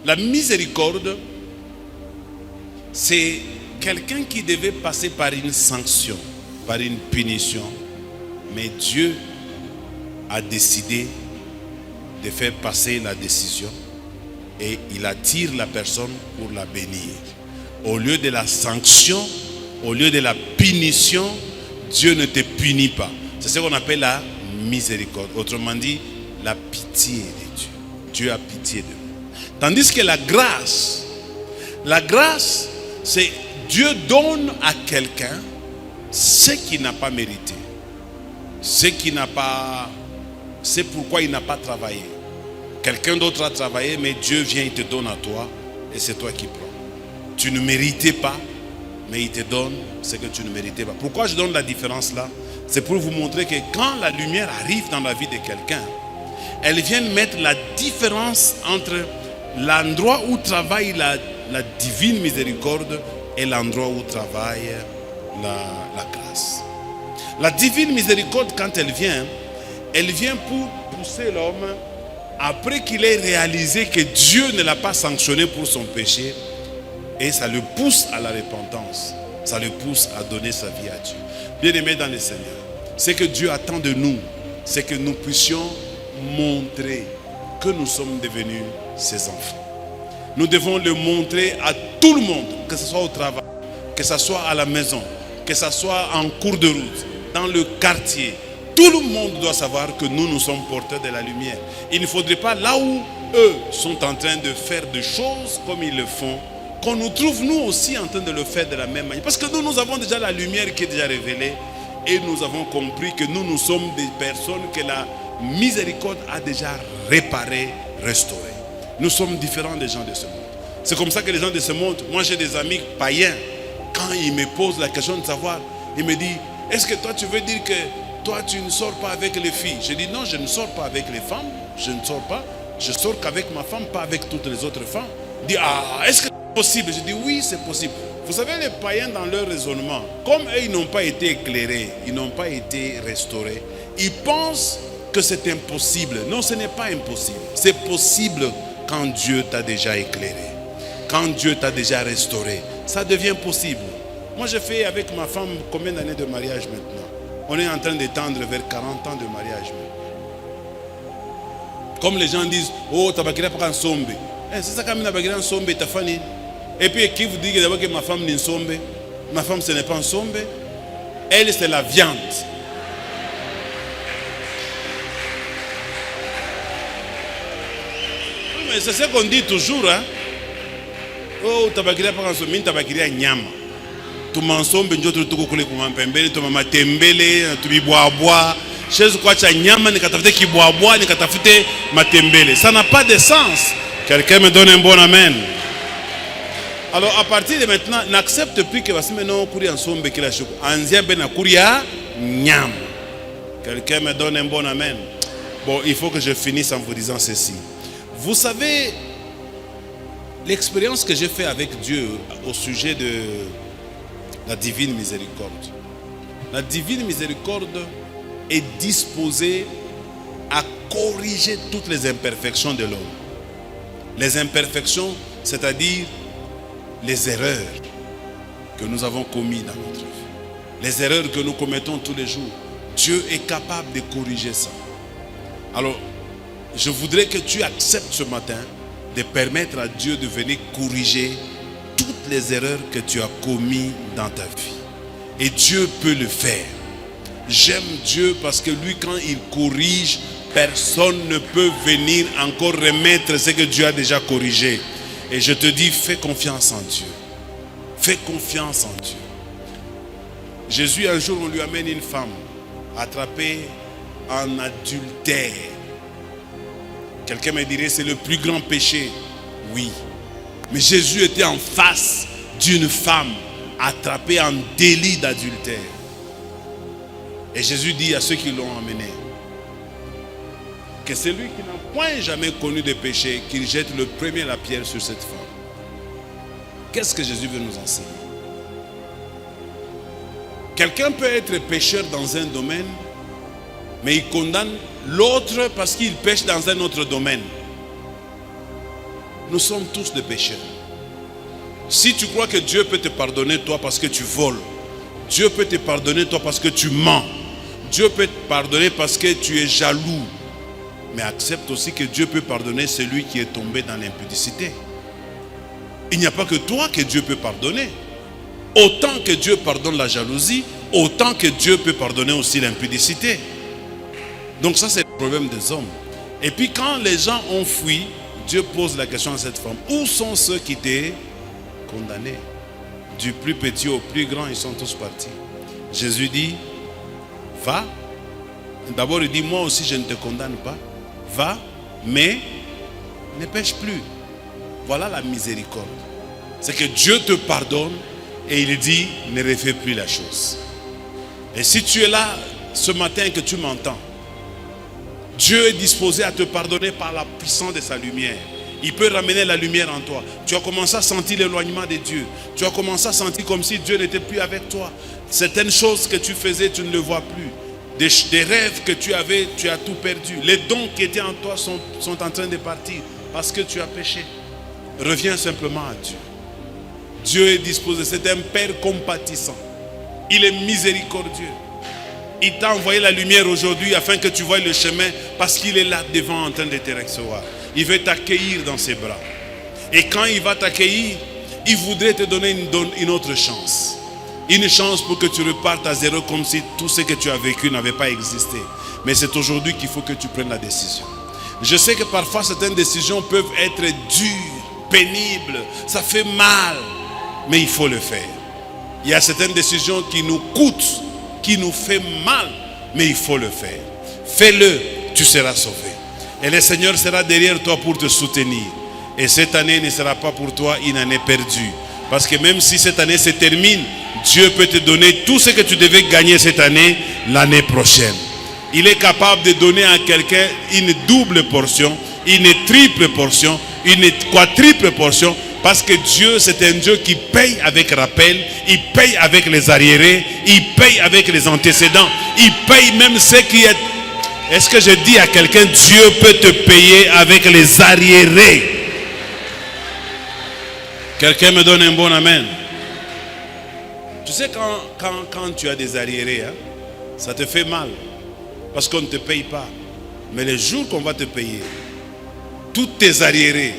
La miséricorde, c'est quelqu'un qui devait passer par une sanction, par une punition. Mais Dieu a décidé de faire passer la décision et il attire la personne pour la bénir. Au lieu de la sanction, au lieu de la punition, Dieu ne te punit pas. C'est ce qu'on appelle la miséricorde. Autrement dit, la pitié de Dieu. Dieu a pitié de nous. Tandis que la grâce, c'est Dieu donne à quelqu'un ce qu'il n'a pas mérité. C'est pourquoi il n'a pas travaillé. Quelqu'un d'autre a travaillé, mais Dieu vient, il te donne à toi, et c'est toi qui prends. Tu ne méritais pas, mais il te donne ce que tu ne méritais pas. Pourquoi je donne la différence là? C'est pour vous montrer que quand la lumière arrive dans la vie de quelqu'un, elle vient mettre la différence entre l'endroit où travaille la divine miséricorde et l'endroit où travaille la grâce. La divine miséricorde, quand elle vient pour pousser l'homme, après qu'il ait réalisé que Dieu ne l'a pas sanctionné pour son péché, et ça le pousse à la repentance, ça le pousse à donner sa vie à Dieu. Bien-aimés dans le Seigneur, ce que Dieu attend de nous, c'est que nous puissions montrer que nous sommes devenus ses enfants. Nous devons le montrer à tout le monde, que ce soit au travail, que ce soit à la maison, que ce soit en cours de route, dans le quartier. Tout le monde doit savoir que nous sommes porteurs de la lumière. Il ne faudrait pas, là où eux sont en train de faire des choses comme ils le font, qu'on nous trouve nous aussi en train de le faire de la même manière. Parce que nous avons déjà la lumière qui est déjà révélée et nous avons compris que nous sommes des personnes que la miséricorde a déjà réparées, restaurées. Nous sommes différents des gens de ce monde. C'est comme ça que les gens de ce monde, moi j'ai des amis païens, quand ils me posent la question de savoir, ils me disent, est-ce que toi tu veux dire que toi tu ne sors pas avec les filles? Je dis non, je ne sors pas avec les femmes, je ne sors pas, je sors qu'avec ma femme, pas avec toutes les autres femmes. Ils disent, ah, est-ce que c'est possible? Je dis oui, c'est possible. Vous savez, les païens dans leur raisonnement, comme eux, ils n'ont pas été éclairés, ils n'ont pas été restaurés, ils pensent que c'est impossible. Non, ce n'est pas impossible. C'est possible quand Dieu t'a déjà éclairé, quand Dieu t'a déjà restauré. Ça devient possible. Moi, j'ai fait avec ma femme combien d'années de mariage maintenant? On est en train d'étendre vers 40 ans de mariage. Comme les gens disent, oh, tabakira pas en sombe. C'est ça quand tabakira en sombe, ta fani. Et puis, qui vous dit d'abord que ma femme n'est sombe? Ma femme, ce n'est pas en sombe. Elle, c'est la viande. Oui, mais c'est ce qu'on dit toujours, hein? Oh, tabakira pas en sombe, tabakira nyama. Tu m'ensombe, tu kule kumampembele, tu mamatembele, tu biboaboa. Chez quoi tu as nyama, ni katafute kiboaboa, ni katafute matembele. Ça n'a pas de sens. Quelqu'un me donne un bon amen. Alors à partir de maintenant, n'accepte plus que voici maintenant kuri ensombe kila chou. Anzia ben akuria nyama. Quelqu'un me donne un bon amen. Bon, il faut que je finisse en vous disant ceci. Vous savez, l'expérience que j'ai fait avec Dieu au sujet de la divine miséricorde. La divine miséricorde est disposée à corriger toutes les imperfections de l'homme. Les imperfections, c'est-à-dire les erreurs que nous avons commises dans notre vie. Les erreurs que nous commettons tous les jours. Dieu est capable de corriger ça. Alors, je voudrais que tu acceptes ce matin de permettre à Dieu de venir corriger toutes les erreurs que tu as commises dans ta vie. Et Dieu peut le faire. J'aime Dieu parce que lui, quand il corrige, personne ne peut venir encore remettre ce que Dieu a déjà corrigé. Et je te dis, fais confiance en Dieu. Fais confiance en Dieu. Jésus, un jour, on lui amène une femme attrapée en adultère. Quelqu'un me dirait, c'est le plus grand péché. Oui. Mais Jésus était en face d'une femme attrapée en délit d'adultère. Et Jésus dit à ceux qui l'ont emmené que celui qui n'a point jamais connu de péché, qu'il jette le premier la pierre sur cette femme. Qu'est-ce que Jésus veut nous enseigner? Quelqu'un peut être pécheur dans un domaine, mais il condamne l'autre parce qu'il pêche dans un autre domaine. Nous sommes tous des pécheurs. Si tu crois que Dieu peut te pardonner toi parce que tu voles, Dieu peut te pardonner toi parce que tu mens, Dieu peut te pardonner parce que tu es jaloux, mais accepte aussi que Dieu peut pardonner celui qui est tombé dans l'impudicité. Il n'y a pas que toi que Dieu peut pardonner. Autant que Dieu pardonne la jalousie, autant que Dieu peut pardonner aussi l'impudicité. Donc ça, c'est le problème des hommes. Et puis quand les gens ont fui, Dieu pose la question à cette femme: où sont ceux qui t'ont condamné? Du plus petit au plus grand, ils sont tous partis. Jésus dit: va. D'abord il dit: moi aussi je ne te condamne pas. Va, mais ne pêche plus. Voilà la miséricorde. C'est que Dieu te pardonne et il dit: ne refais plus la chose. Et si tu es là ce matin que tu m'entends, Dieu est disposé à te pardonner par la puissance de sa lumière. Il peut ramener la lumière en toi. Tu as commencé à sentir l'éloignement de Dieu. Tu as commencé à sentir comme si Dieu n'était plus avec toi. Certaines choses que tu faisais, tu ne le vois plus. Des rêves que tu avais, tu as tout perdu. Les dons qui étaient en toi sont en train de partir parce que tu as péché. Reviens simplement à Dieu. Dieu est disposé. C'est un Père compatissant. Il est miséricordieux. Il t'a envoyé la lumière aujourd'hui afin que tu voies le chemin, parce qu'il est là devant en train de te recevoir. Il veut t'accueillir dans ses bras. Et quand il va t'accueillir, il voudrait te donner une autre chance. Une chance pour que tu repartes à zéro comme si tout ce que tu as vécu n'avait pas existé. Mais c'est aujourd'hui qu'il faut que tu prennes la décision. Je sais que parfois certaines décisions peuvent être dures, pénibles, ça fait mal, mais il faut le faire. Il y a certaines décisions qui nous coûtent, qui nous fait mal, mais il faut le faire. Fais-le, tu seras sauvé. Et le Seigneur sera derrière toi pour te soutenir. Et cette année ne sera pas pour toi une année perdue. Parce que même si cette année se termine, Dieu peut te donner tout ce que tu devais gagner cette année, l'année prochaine. Il est capable de donner à quelqu'un une double portion, une triple portion, une quadruple portion. Parce que Dieu, c'est un Dieu qui paye avec rappel, il paye avec les arriérés, il paye avec les antécédents, il paye même ce qui est... Est-ce que je dis à quelqu'un: Dieu peut te payer avec les arriérés? Quelqu'un me donne un bon amen. Tu sais, quand tu as des arriérés, hein, ça te fait mal, parce qu'on ne te paye pas. Mais le jour qu'on va te payer, tous tes arriérés,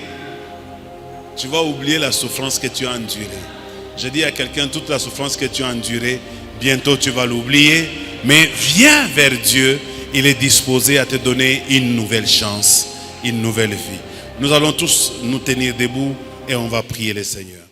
tu vas oublier la souffrance que tu as endurée. Je dis à quelqu'un: toute la souffrance que tu as endurée, bientôt tu vas l'oublier. Mais viens vers Dieu, il est disposé à te donner une nouvelle chance, une nouvelle vie. Nous allons tous nous tenir debout et on va prier le Seigneur.